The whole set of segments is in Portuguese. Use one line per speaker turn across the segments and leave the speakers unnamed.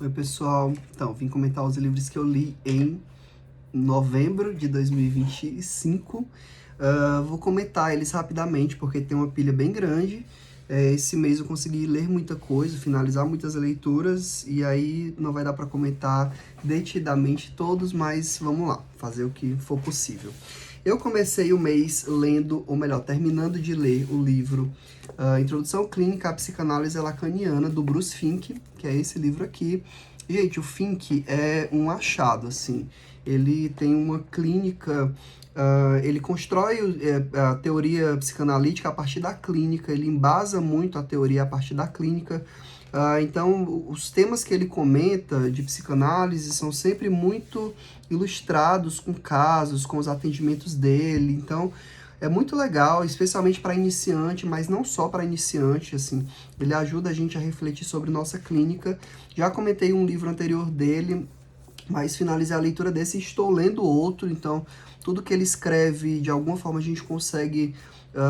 Oi, pessoal. Então, vim comentar os livros que eu li em novembro de 2025. Vou comentar eles rapidamente, porque tem uma pilha bem grande. Esse mês eu consegui ler muita coisa, finalizar muitas leituras, e aí não vai dar para comentar detidamente todos, mas vamos lá, fazer o que for possível. Eu comecei o mês lendo, ou melhor, terminando de ler o livro Introdução Clínica à Psicanálise Lacaniana, do Bruce Fink, que é esse livro aqui. Gente, o Fink é um achado, assim. Ele tem uma clínica, ele constrói a teoria psicanalítica a partir da clínica, ele embasa muito a teoria a partir da clínica. Então, os temas que ele comenta de psicanálise são sempre muito ilustrados com casos, com os atendimentos dele. Então, é muito legal, especialmente para iniciante, mas não só para iniciante, assim. Ele ajuda a gente a refletir sobre nossa clínica. Já comentei um livro anterior dele, mas finalizei a leitura desse e estou lendo outro, então tudo que ele escreve, de alguma forma a gente consegue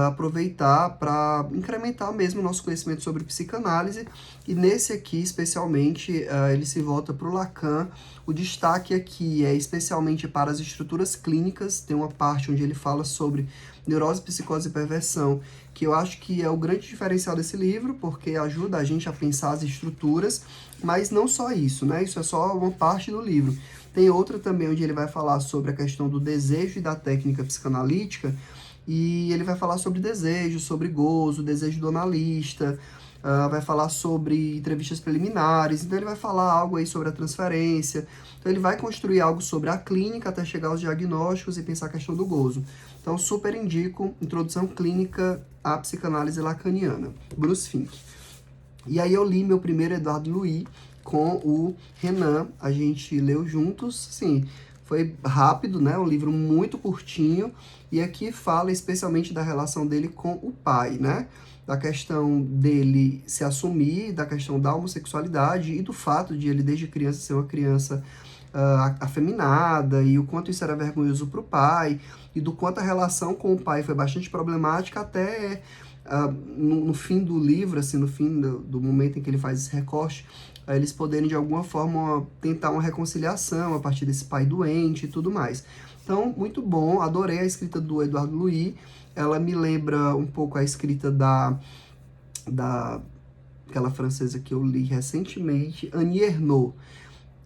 aproveitar para incrementar mesmo o nosso conhecimento sobre psicanálise. E nesse aqui, especialmente, ele se volta para o Lacan. O destaque aqui é especialmente para as estruturas clínicas. Tem uma parte onde ele fala sobre neurose, psicose e perversão, que eu acho que é o grande diferencial desse livro, porque ajuda a gente a pensar as estruturas, mas não só isso, né? Isso é só uma parte do livro. Tem outra também onde ele vai falar sobre a questão do desejo e da técnica psicanalítica, e ele vai falar sobre desejo, sobre gozo, desejo do analista, vai falar sobre entrevistas preliminares, então ele vai falar algo aí sobre a transferência, então ele vai construir algo sobre a clínica até chegar aos diagnósticos e pensar a questão do gozo. Então super indico Introdução Clínica à Psicanálise Lacaniana, Bruce Fink. E aí eu li meu primeiro Edouard Louis com o Renan, a gente leu juntos, sim, foi rápido, né, um livro muito curtinho, e aqui fala especialmente da relação dele com o pai, né, da questão dele se assumir, da questão da homossexualidade e do fato de ele desde criança ser uma criança afeminada, e o quanto isso era vergonhoso para o pai, e do quanto a relação com o pai foi bastante problemática até no fim do livro, assim, no fim do momento em que ele faz esse recorte, eles poderem de alguma forma tentar uma reconciliação a partir desse pai doente e tudo mais. Então, muito bom, adorei a escrita do Edouard Louis, ela me lembra um pouco a escrita da aquela francesa que eu li recentemente, Annie Ernaux.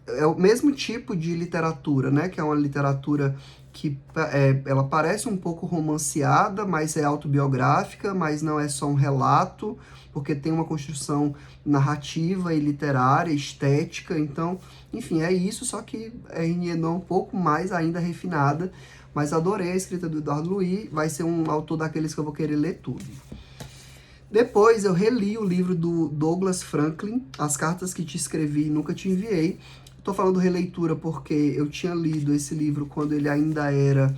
É o mesmo tipo de literatura, né? Que é uma literatura que ela parece um pouco romanceada, mas é autobiográfica, mas não é só um relato, porque tem uma construção narrativa e literária, estética. Então, enfim, é isso, só que é um pouco mais ainda refinada, mas adorei a escrita do Edouard Louis, vai ser um autor daqueles que eu vou querer ler tudo. Depois eu reli o livro do Douglas Franklin, As Cartas que Te Escrevi e Nunca Te Enviei. Estou falando releitura porque eu tinha lido esse livro quando ele ainda era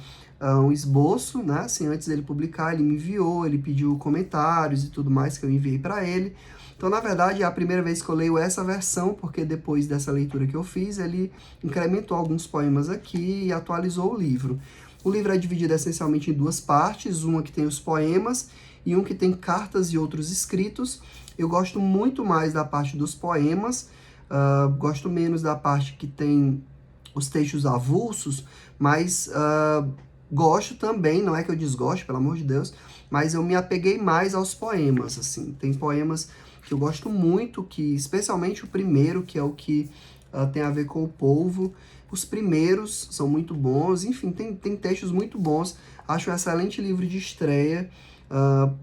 um esboço, né? Assim, antes dele publicar, ele me enviou, ele pediu comentários e tudo mais que eu enviei para ele. Então, na verdade, é a primeira vez que eu leio essa versão, porque depois dessa leitura que eu fiz, ele incrementou alguns poemas aqui e atualizou o livro. O livro é dividido essencialmente em duas partes, uma que tem os poemas e um que tem cartas e outros escritos. Eu gosto muito mais da parte dos poemas, gosto menos da parte que tem os textos avulsos, mas gosto também, não é que eu desgosto, pelo amor de Deus, mas eu me apeguei mais aos poemas, assim. Tem poemas que eu gosto muito, que especialmente o primeiro, que é o que tem a ver com o polvo. Os primeiros são muito bons, enfim, tem textos muito bons. Acho um excelente livro de estreia.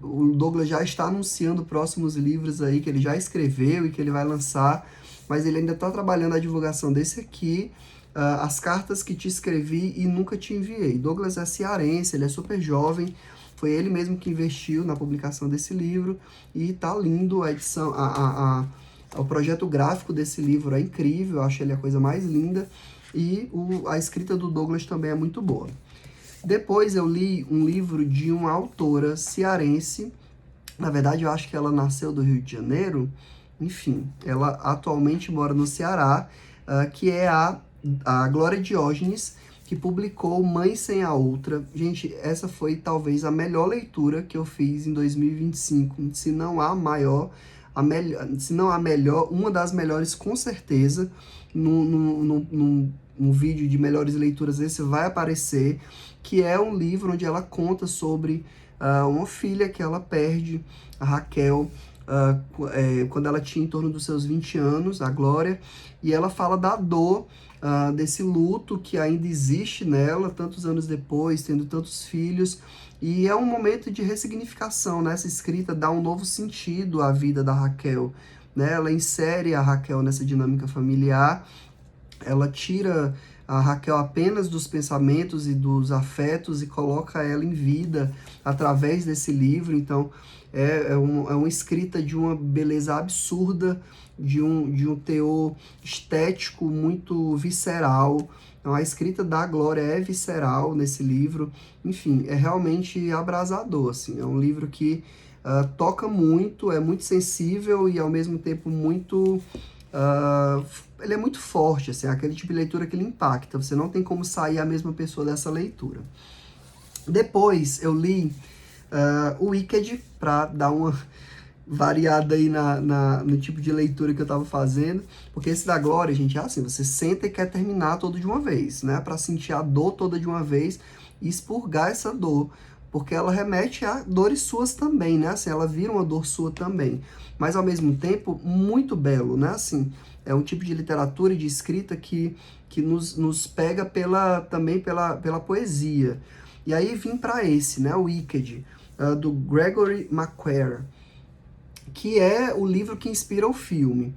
O Douglas já está anunciando próximos livros aí que ele já escreveu e que ele vai lançar, mas ele ainda está trabalhando a divulgação desse aqui, As Cartas que Te Escrevi e Nunca Te Enviei. Douglas é cearense, ele é super jovem, foi ele mesmo que investiu na publicação desse livro, e tá lindo a edição, o projeto gráfico desse livro é incrível, eu acho ele a coisa mais linda, e a escrita do Douglas também é muito boa. Depois eu li um livro de uma autora cearense, na verdade eu acho que ela nasceu do Rio de Janeiro, enfim, ela atualmente mora no Ceará, que é a Glória Diógenes, que publicou Mãe Sem a Outra. Gente, essa foi talvez a melhor leitura que eu fiz em 2025, se não a maior. se não a melhor, uma das melhores com certeza. Num vídeo de melhores leituras esse vai aparecer, que é um livro onde ela conta sobre uma filha que ela perde, a Raquel, quando ela tinha em torno dos seus 20 anos, a Glória, e ela fala da dor, desse luto que ainda existe nela, tantos anos depois, tendo tantos filhos, e é um momento de ressignificação, né? Essa escrita dá um novo sentido à vida da Raquel, né? Ela insere a Raquel nessa dinâmica familiar, ela tira a Raquel apenas dos pensamentos e dos afetos e coloca ela em vida através desse livro. Então, é uma escrita de uma beleza absurda, de um teor estético muito visceral. Então, a escrita da Glória é visceral nesse livro. Enfim, é realmente abrasador, assim. É um livro que toca muito, é muito sensível e, ao mesmo tempo, muito... ele é muito forte, assim, é aquele tipo de leitura que ele impacta. Você não tem como sair a mesma pessoa dessa leitura. Depois, eu li o Wicked, para dar uma variada aí no tipo de leitura que eu tava fazendo, porque esse da Glória, gente, é assim, você senta e quer terminar todo de uma vez, né, para sentir a dor toda de uma vez e expurgar essa dor, porque ela remete a dores suas também, né, assim, ela vira uma dor sua também, mas ao mesmo tempo, muito belo, né, assim, é um tipo de literatura e de escrita que nos pega também pela poesia. E aí vim para esse, né, o Wicked, do Gregory Maguire, que é o livro que inspira o filme.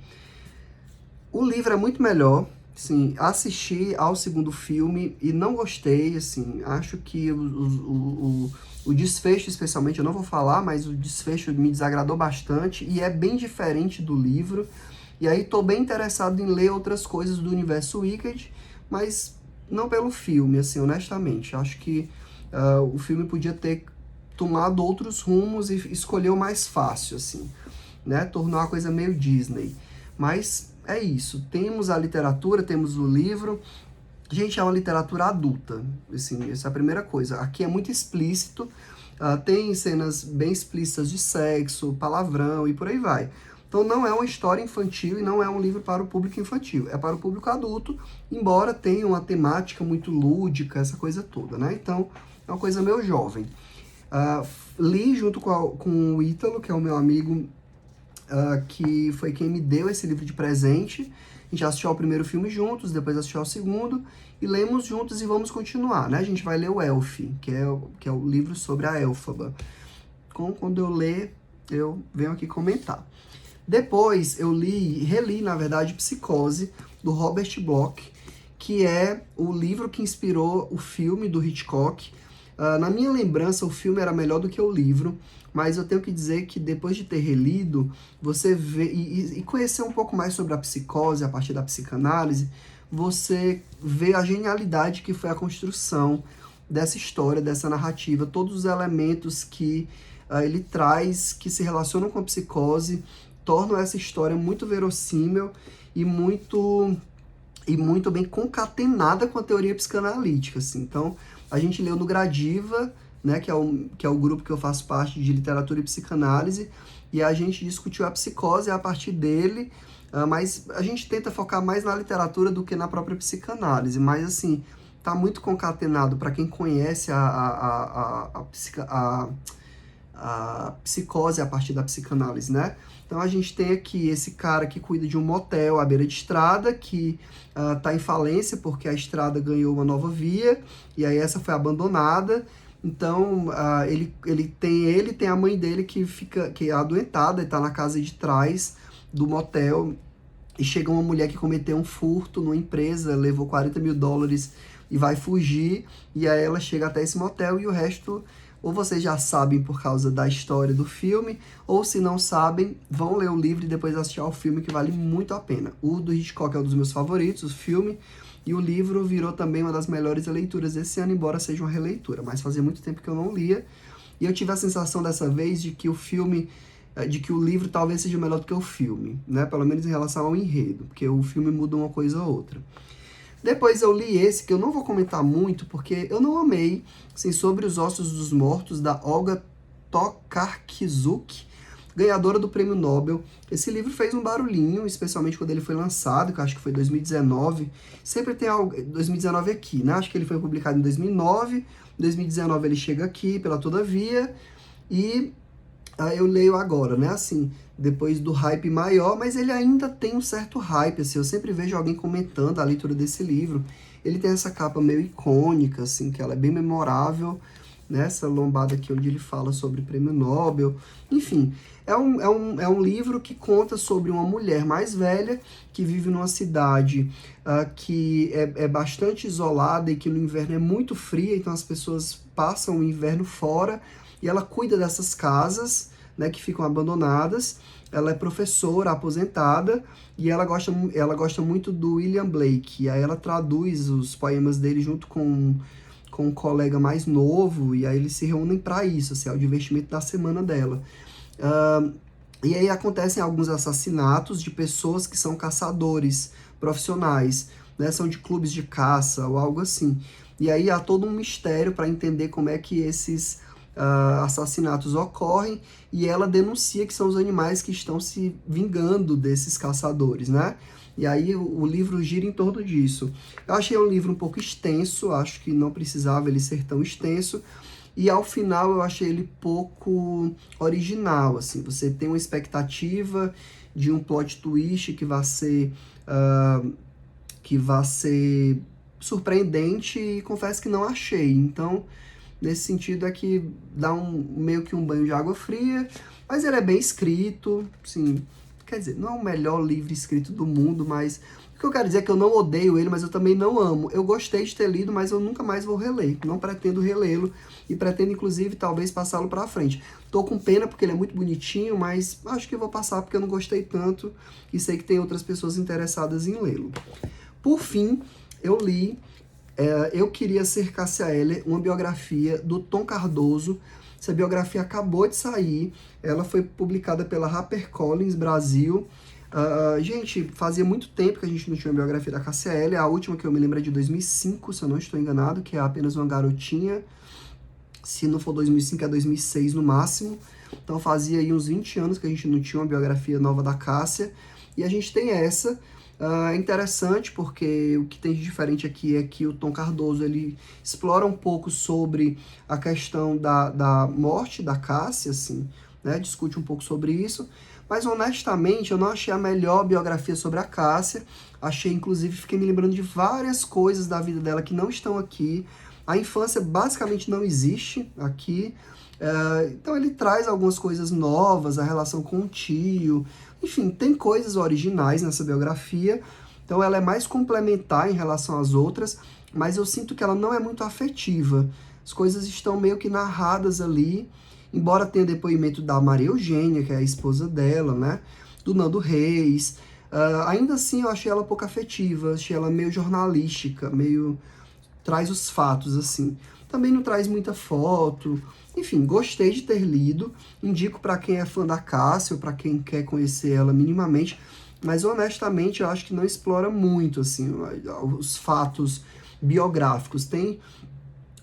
O livro é muito melhor, assim, assisti ao segundo filme e não gostei, assim, acho que o desfecho, especialmente, eu não vou falar, mas o desfecho me desagradou bastante e é bem diferente do livro. E aí tô bem interessado em ler outras coisas do universo Wicked, mas não pelo filme, assim, honestamente. Acho que o filme podia ter tomado outros rumos e escolheu mais fácil, assim, né? Tornou a coisa meio Disney. Mas é isso. Temos a literatura, temos o livro. Gente, é uma literatura adulta, assim, essa é a primeira coisa. Aqui é muito explícito, tem cenas bem explícitas de sexo, palavrão e por aí vai. Então não é uma história infantil e não é um livro para o público infantil, é para o público adulto, embora tenha uma temática muito lúdica, essa coisa toda, né? Então é uma coisa meio jovem. Li junto com o Ítalo, que é o meu amigo, que foi quem me deu esse livro de presente. A gente assistiu ao primeiro filme juntos, depois assistiu ao segundo, e lemos juntos e vamos continuar, né? A gente vai ler o Elf, que é o livro sobre a Elfaba. Quando eu ler, eu venho aqui comentar. Depois eu reli, na verdade, Psicose, do Robert Bloch, que é o livro que inspirou o filme do Hitchcock. Na minha lembrança, o filme era melhor do que o livro, mas eu tenho que dizer que depois de ter relido, você vê e conhecer um pouco mais sobre a psicose a partir da psicanálise, você vê a genialidade que foi a construção dessa história, dessa narrativa, todos os elementos que ele traz, que se relacionam com a psicose, tornam essa história muito verossímil e muito bem concatenada com a teoria psicanalítica, assim. Então, a gente leu no Gradiva, né, que é o grupo que eu faço parte de literatura e psicanálise, e a gente discutiu a psicose a partir dele, mas a gente tenta focar mais na literatura do que na própria psicanálise, mas assim, tá muito concatenado para quem conhece a psicose a partir da psicanálise, né? Então a gente tem aqui esse cara que cuida de um motel à beira de estrada, que tá em falência porque a estrada ganhou uma nova via, e aí essa foi abandonada. Então ele tem a mãe dele que é adoentada e tá na casa de trás do motel, e chega uma mulher que cometeu um furto numa empresa, levou $40 mil e vai fugir, e aí ela chega até esse motel, e o resto ou vocês já sabem por causa da história do filme, ou se não sabem, vão ler o livro e depois assistir ao filme, que vale muito a pena. O do Hitchcock é um dos meus favoritos, o filme, e o livro virou também uma das melhores leituras desse ano, embora seja uma releitura, mas fazia muito tempo que eu não lia, e eu tive a sensação dessa vez de que o livro talvez seja melhor do que o filme, né? Pelo menos em relação ao enredo, porque o filme muda uma coisa ou outra. Depois eu li esse, que eu não vou comentar muito, porque eu não amei, assim, Sobre os Ossos dos Mortos, da Olga Tokarczuk. ganhadora do Prêmio Nobel. Esse livro fez um barulhinho, especialmente quando ele foi lançado, que eu acho que foi 2019. Sempre tem algo... 2019 aqui, né? Acho que ele foi publicado em 2009. Em 2019 ele chega aqui pela Todavia. E eu leio agora, né? Assim, depois do hype maior, mas ele ainda tem um certo hype, assim. Eu sempre vejo alguém comentando a leitura desse livro. Ele tem essa capa meio icônica, assim, que ela é bem memorável, né? Essa lombada aqui onde ele fala sobre o Prêmio Nobel. Enfim, é um livro que conta sobre uma mulher mais velha que vive numa cidade que é bastante isolada e que no inverno é muito fria, então as pessoas passam o inverno fora, e ela cuida dessas casas, né, que ficam abandonadas. Ela é professora aposentada e ela gosta muito do William Blake. E aí ela traduz os poemas dele junto com um colega mais novo, e aí eles se reúnem para isso, assim, é o divertimento da semana dela. E aí acontecem alguns assassinatos de pessoas que são caçadores profissionais, né, são de clubes de caça ou algo assim. E aí há todo um mistério para entender como é que esses assassinatos ocorrem, e ela denuncia que são os animais que estão se vingando desses caçadores, né? E aí o livro gira em torno disso. Eu achei um livro um pouco extenso, acho que não precisava ele ser tão extenso, e ao final eu achei ele pouco original, assim. Você tem uma expectativa de um plot twist que vai ser surpreendente, e confesso que não achei. Então, nesse sentido é que dá meio que um banho de água fria, mas ele é bem escrito, sim. Quer dizer, não é o melhor livro escrito do mundo, mas o que eu quero dizer é que eu não odeio ele, mas eu também não amo. Eu gostei de ter lido, mas eu nunca mais vou reler. Não pretendo relê-lo e pretendo, inclusive, talvez passá-lo pra frente. Tô com pena porque ele é muito bonitinho, mas acho que eu vou passar porque eu não gostei tanto e sei que tem outras pessoas interessadas em lê-lo. Por fim, eu li Eu Queria Ser Cássia Eller, uma biografia do Tom Cardoso. Essa biografia acabou de sair, ela foi publicada pela HarperCollins Brasil. Gente, fazia muito tempo que a gente não tinha uma biografia da Cássia Eller. A última que eu me lembro é de 2005, se eu não estou enganado, que é Apenas Uma Garotinha. Se não for 2005, é 2006 no máximo. Então fazia aí uns 20 anos que a gente não tinha uma biografia nova da Cássia. E a gente tem essa. É interessante porque o que tem de diferente aqui é que o Tom Cardoso ele explora um pouco sobre a questão da morte da Cássia, assim, né? Discute um pouco sobre isso, mas honestamente eu não achei a melhor biografia sobre a Cássia. Achei, inclusive, fiquei me lembrando de várias coisas da vida dela que não estão aqui. A infância basicamente não existe aqui. Então ele traz algumas coisas novas, a relação com o tio. Enfim, tem coisas originais nessa biografia, então ela é mais complementar em relação às outras, mas eu sinto que ela não é muito afetiva. As coisas estão meio que narradas ali, embora tenha depoimento da Maria Eugênia, que é a esposa dela, né? Do Nando Reis. Ainda assim, eu achei ela pouco afetiva, achei ela meio jornalística, meio... traz os fatos, assim. Também não traz muita foto. Enfim, gostei de ter lido. Indico para quem é fã da Cássia, ou para quem quer conhecer ela minimamente. Mas, honestamente, eu acho que não explora muito, assim, os fatos biográficos. Tem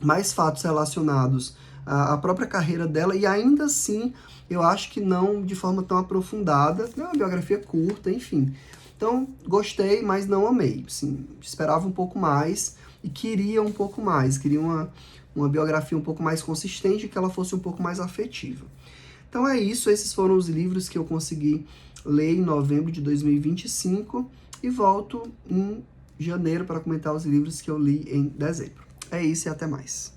mais fatos relacionados à própria carreira dela. E, ainda assim, eu acho que não de forma tão aprofundada. É uma biografia curta, enfim. Então, gostei, mas não amei. Assim, esperava um pouco mais e queria um pouco mais. Queria uma biografia um pouco mais consistente e que ela fosse um pouco mais afetiva. Então é isso, esses foram os livros que eu consegui ler em novembro de 2025 e volto em janeiro para comentar os livros que eu li em dezembro. É isso e até mais.